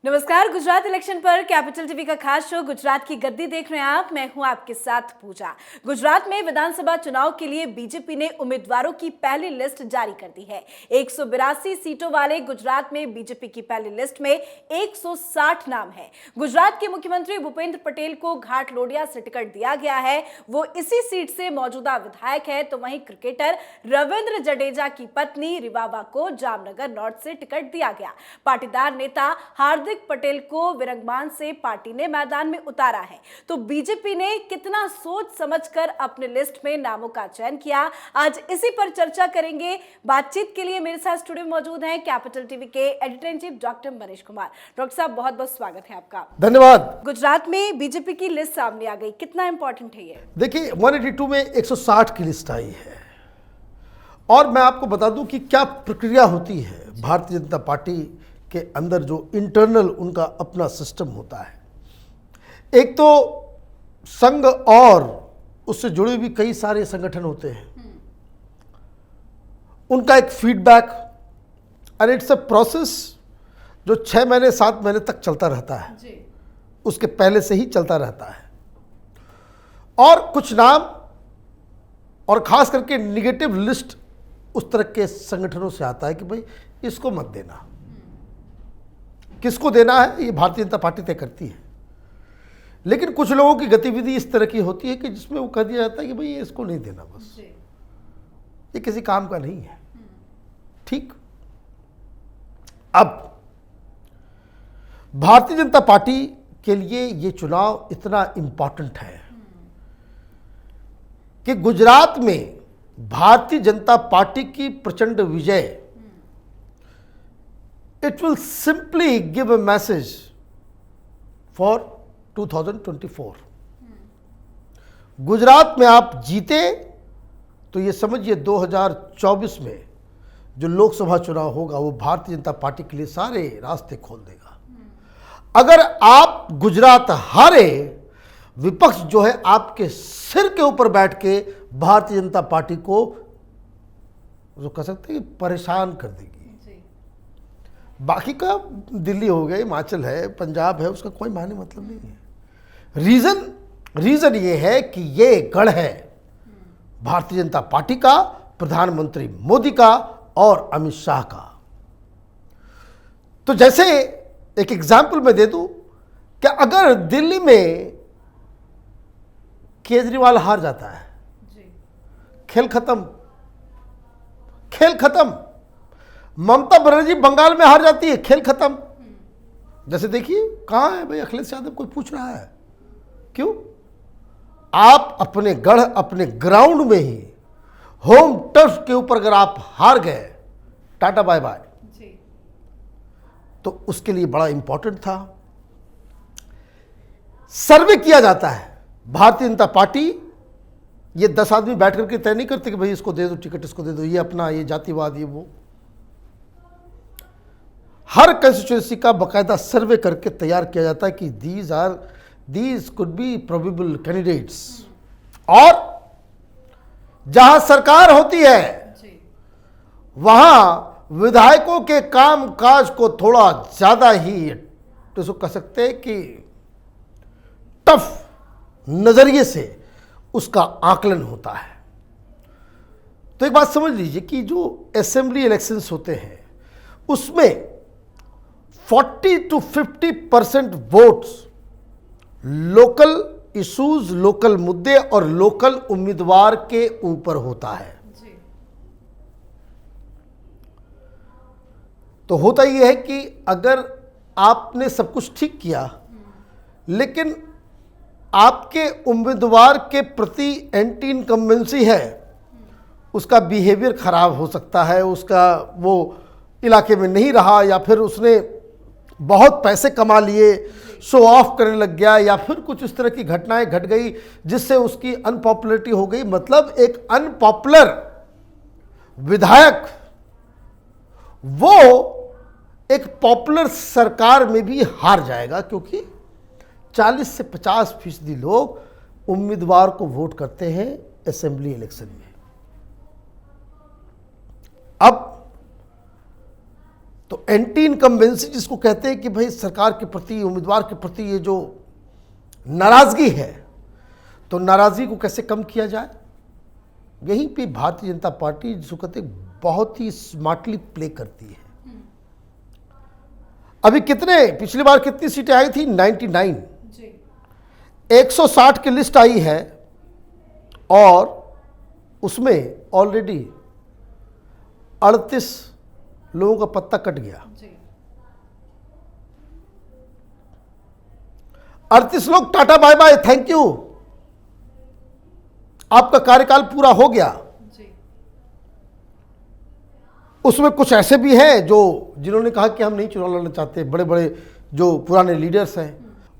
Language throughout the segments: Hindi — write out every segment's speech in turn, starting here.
नमस्कार। गुजरात इलेक्शन पर कैपिटल टीवी का खास शो गुजरात की गद्दी देख रहे हैं आप। मैं हूं आपके साथ पूजा। गुजरात में विधानसभा चुनाव के लिए बीजेपी ने उम्मीदवारों की पहली लिस्ट जारी कर दी है। 182 सीटों वाले गुजरात में बीजेपी की पहली लिस्ट में 160 नाम है। गुजरात के मुख्यमंत्री भूपेंद्र पटेल को घाटलोडिया से टिकट दिया गया है। वो इसी सीट से मौजूदा विधायक है। तो वहीं क्रिकेटर रविंद्र जडेजा की पत्नी रिवाबा को जामनगर नॉर्थ से टिकट दिया गया। पाटीदार नेता हार्दिक पटेल को विरंगमान से पार्टी ने मैदान में उतारा है। तो बीजेपी ने कितना सोच समझकर अपने लिस्ट में नामों का चयन किया, आज इसी पर चर्चा करेंगे। बातचीत के लिए मेरे साथ स्टूडियो में मौजूद हैं कैपिटल टीवी के editor in chief doctor Manish Kumar. Doctor साहब, बहुत बहुत स्वागत है आपका। धन्यवाद। गुजरात में बीजेपी की लिस्ट सामने आ गई, कितना इंपॉर्टेंट है ये? देखिए, 182 में 160 की लिस्ट आई है और मैं आपको बता दूं कि क्या प्रक्रिया होती है भारतीय जनता पार्टी के अंदर। जो इंटरनल उनका अपना सिस्टम होता है। एक तो संघ और उससे जुड़े भी कई सारे संगठन होते हैं, उनका एक feedback and it's a process जो 6 महीने 7 महीने तक चलता रहता है जी। उसके पहले से ही चलता रहता है। और कुछ नाम और खास करके निगेटिव लिस्ट उस तरह के संगठनों से आता है कि भाई इसको मत देना। किसको देना है ये भारतीय जनता पार्टी तय करती है, लेकिन कुछ लोगों की गतिविधि इस तरह की होती है कि जिसमें वो कह दिया जाता है कि भाई इसको नहीं देना, बस ये किसी काम का नहीं है। ठीक। अब भारतीय जनता पार्टी के लिए ये चुनाव इतना इंपॉर्टेंट है कि गुजरात में भारतीय जनता पार्टी की प्रचंड विजय it will simply give a message for 2024। Gujarat में आप जीते तो ये समझिए 2024 में जो लोकसभा चुनाव होगा वो भारतीय जनता पार्टी के लिए सारे रास्ते खोल देगा। अगर आप गुजरात हारे, विपक्ष जो है आपके सिर के ऊपर बैठ के भारतीय जनता पार्टी को जो कह सकते हैं परेशान कर देगी। बाकी का दिल्ली हो गया, हिमाचल है, पंजाब है, उसका कोई मायने मतलब नहीं है। रीजन ये है कि ये गढ़ है भारतीय जनता पार्टी का, प्रधानमंत्री मोदी का और अमित शाह का। तो जैसे एक एग्जाम्पल मैं दे दूं कि अगर दिल्ली में केजरीवाल हार जाता है, खेल खत्म, खेल खत्म। ममता बनर्जी बंगाल में हार जाती है, खेल खत्म। जैसे देखिए कहाँ है भाई अखिलेश यादव, कोई पूछ रहा है क्यों? आप अपने गढ़, अपने ग्राउंड में ही, होम टर्फ के ऊपर अगर आप हार गए, टाटा बाय बाय। तो उसके लिए बड़ा इंपॉर्टेंट था। सर्वे किया जाता है। भारतीय जनता पार्टी ये 10 आदमी बैठ करके तय नहीं करते कि भाई इसको दे दो टिकट, इसको दे दो, ये अपना, ये जातिवाद, ये वो। हर कंस्टिट्यूएंसी का बकायदा सर्वे करके तैयार किया जाता है कि these could be probable candidates. और जहां सरकार होती है वहां विधायकों के काम काज को थोड़ा ज्यादा ही तो इसको कह सकते हैं कि टफ नजरिए से उसका आकलन होता है। तो एक बात समझ लीजिए कि जो असेंबली इलेक्शंस होते हैं उसमें 40 to 50% votes local issues, local मुद्दे और लोकल उम्मीदवार के ऊपर होता है। तो होता यह है कि अगर आपने सब कुछ ठीक किया लेकिन आपके उम्मीदवार के प्रति एंटी इनकम्बेंसी है, उसका बिहेवियर खराब हो सकता है, उसका वो इलाके में नहीं रहा, या फिर उसने बहुत पैसे कमा लिए, शो ऑफ करने लग गया, या फिर कुछ इस तरह की घटनाएं घट गई जिससे उसकी अनपॉपुलरिटी हो गई। मतलब एक अनपॉपुलर विधायक वो एक पॉपुलर सरकार में भी हार जाएगा, क्योंकि 40 से 50% लोग उम्मीदवार को वोट करते हैं असेंबली इलेक्शन में। अब तो एंटी इनकम्बेंसी जिसको कहते हैं कि भाई सरकार के प्रति, उम्मीदवार के प्रति ये जो नाराजगी है, तो नाराजगी को कैसे कम किया जाए, यहीं पे भारतीय जनता पार्टी जिसको कहते हैं बहुत ही स्मार्टली प्ले करती है। अभी पिछली बार कितनी सीटें आई थी? 99। 160 की लिस्ट आई है और उसमें ऑलरेडी 38 लोगों का पत्ता कट गया। 38 लोग tata bye bye, thank you, आपका कार्यकाल पूरा हो गया। उसमें कुछ ऐसे भी हैं जिन्होंने कहा कि हम नहीं चुनाव लड़ना चाहते, बड़े बड़े जो पुराने लीडर्स हैं।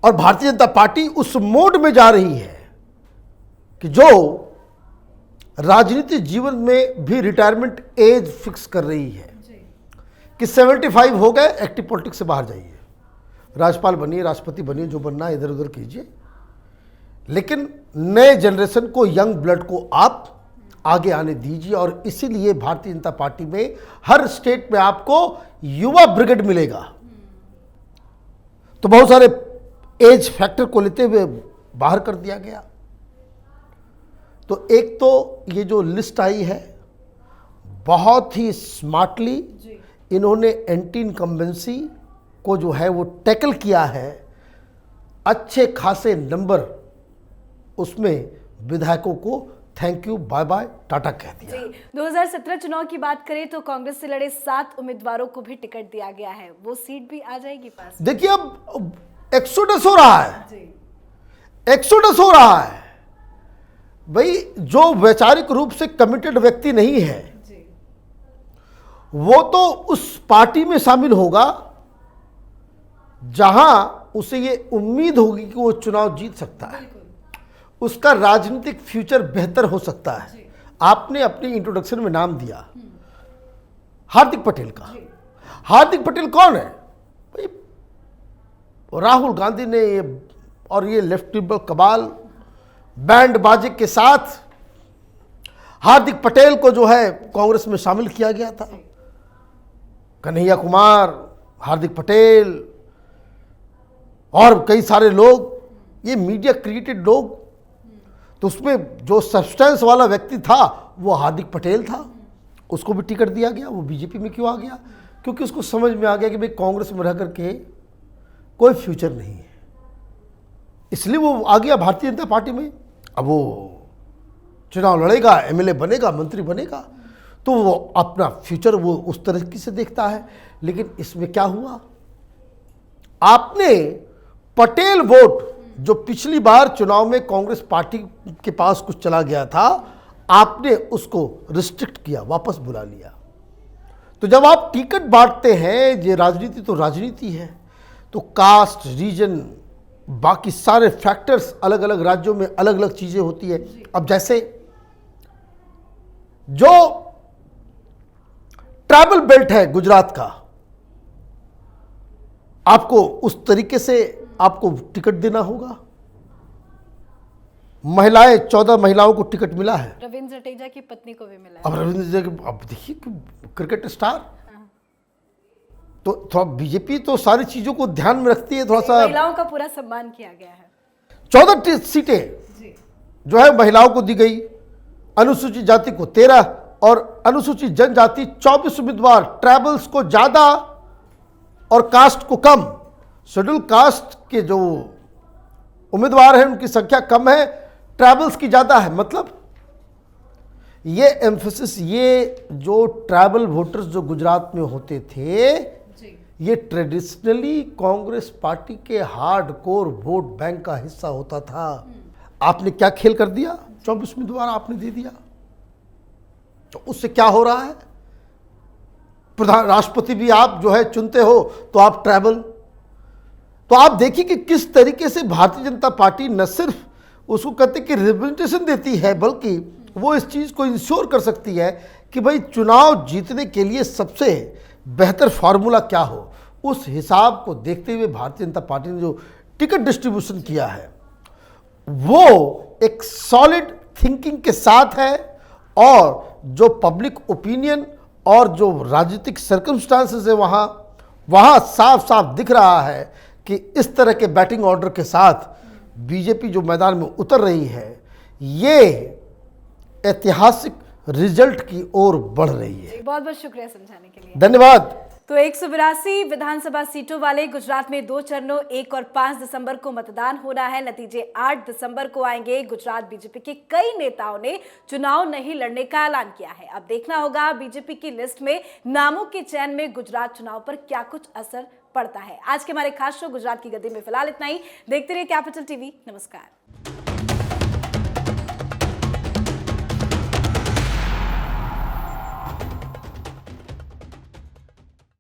और भारतीय जनता पार्टी उस मोड में जा रही है कि जो राजनीतिक जीवन में भी रिटायरमेंट एज फिक्स कर रही है कि 75 हो गए, एक्टिव पॉलिटिक्स से बाहर जाइए, राज्यपाल बनिए, राष्ट्रपति बनिए, जो बनना है इधर उधर कीजिए, लेकिन नए जनरेशन को, यंग ब्लड को आप आगे आने दीजिए। और इसीलिए भारतीय जनता पार्टी में हर स्टेट में आपको युवा ब्रिगेड मिलेगा। तो बहुत सारे एज फैक्टर को लेते हुए बाहर कर दिया गया। तो एक तो ये जो लिस्ट आई है बहुत ही स्मार्टली इन्होंने एंटी इनकम्बेंसी को जो है वो टैकल किया है। अच्छे खासे नंबर उसमें विधायकों को thank you bye bye tata कह दिया। 2017 चुनाव की बात करें तो कांग्रेस से लड़े 7 उम्मीदवारों को भी टिकट दिया गया है, वो सीट भी आ जाएगी पास। देखिए अब एक्सोडस हो रहा है, एक्सोडस हो रहा है भाई। जो वैचारिक रूप से कमिटेड व्यक्ति नहीं है वो तो उस पार्टी में शामिल होगा जहां उसे ये उम्मीद होगी कि वो चुनाव जीत सकता है, उसका राजनीतिक फ्यूचर बेहतर हो सकता है। आपने अपनी इंट्रोडक्शन में नाम दिया हार्दिक पटेल का। हार्दिक पटेल कौन है भाई? राहुल गांधी ने ये लेफ्ट लिबरल कबाल बैंड बाजे के साथ हार्दिक पटेल को जो है कांग्रेस में शामिल किया गया था। कन्हैया कुमार, हार्दिक पटेल और कई सारे लोग, ये मीडिया क्रिएटेड लोग। तो उसमें जो सब्सटेंस वाला व्यक्ति था वो हार्दिक पटेल था, उसको भी टिकट दिया गया। वो बीजेपी में क्यों आ गया? क्योंकि उसको समझ में आ गया कि भाई कांग्रेस में रह करके कोई फ्यूचर नहीं है, इसलिए वो आ गया भारतीय जनता पार्टी में। अब वो चुनाव लड़ेगा, एमएलए बनेगा, मंत्री बनेगा, तो वो अपना फ्यूचर वो उस तरीके से देखता है। लेकिन इसमें क्या हुआ, आपने पटेल वोट जो पिछली बार चुनाव में कांग्रेस पार्टी के पास कुछ चला गया था, आपने उसको रिस्ट्रिक्ट किया, वापस बुला लिया। तो जब आप टिकट बांटते हैं, ये राजनीति तो राजनीति है, तो कास्ट, रीजन, बाकी सारे फैक्टर्स अलग अलग राज्यों में अलग अलग चीजें होती है। अब जैसे जो ट्राइबल बेल्ट है गुजरात का, आपको उस तरीके से आपको टिकट देना होगा। महिलाएं, 14 महिलाओं को टिकट मिला है। रविंद्र जडेजा की पत्नी को भी मिला है। अब रविंद्र जडेजा, अब देखिए क्रिकेट स्टार, तो थोड़ा बीजेपी तो सारी चीजों को ध्यान में रखती है, थोड़ा सा महिलाओं का पूरा सम्मान किया गया है। 14 सीटें जो है महिलाओं को दी गई, अनुसूचित जाति को 13 और अनुसूचित जनजाति 24 उम्मीदवार, ट्राइबल्स को ज्यादा और कास्ट को कम। शेड्यूल कास्ट के जो उम्मीदवार हैं उनकी संख्या कम है, ट्राइबल्स की ज्यादा है। मतलब ये एम्फेसिस, ये जो ट्राइबल वोटर्स जो गुजरात में होते थे, ये ट्रेडिशनली कांग्रेस पार्टी के हार्डकोर वोट बैंक का हिस्सा होता था। आपने क्या खेल कर दिया, 24 उम्मीदवार आपने दे दिया, तो उससे क्या हो रहा है? प्रधान राष्ट्रपति भी आप जो है चुनते हो तो आप ट्राइबल। तो आप देखिए कि किस तरीके से भारतीय जनता पार्टी न सिर्फ उसको कहते कि रिप्रेजेंटेशन देती है, बल्कि वो इस चीज़ को इंश्योर कर सकती है कि भाई चुनाव जीतने के लिए सबसे बेहतर फार्मूला क्या हो। उस हिसाब को देखते हुए भारतीय जनता पार्टी ने जो टिकट डिस्ट्रीब्यूशन किया है वो एक सॉलिड थिंकिंग के साथ है, और जो पब्लिक ओपिनियन और जो राजनीतिक सर्कमस्टांसेस है वहाँ वहाँ साफ साफ दिख रहा है कि इस तरह के बैटिंग ऑर्डर के साथ बीजेपी जो मैदान में उतर रही है, ये ऐतिहासिक रिजल्ट की ओर बढ़ रही है। बहुत बहुत शुक्रिया समझाने के लिए। धन्यवाद। तो 182 विधानसभा सीटों वाले गुजरात में 2 चरणों 1 और 5 दिसंबर को मतदान होना है। नतीजे 8 दिसंबर को आएंगे। गुजरात बीजेपी के कई नेताओं ने चुनाव नहीं लड़ने का ऐलान किया है। अब देखना होगा बीजेपी की लिस्ट में नामों के चयन में गुजरात चुनाव पर क्या कुछ असर पड़ता है। आज के हमारे खास शो गुजरात की गद्दी में फिलहाल इतना ही। देखते रहिए कैपिटल टीवी। नमस्कार।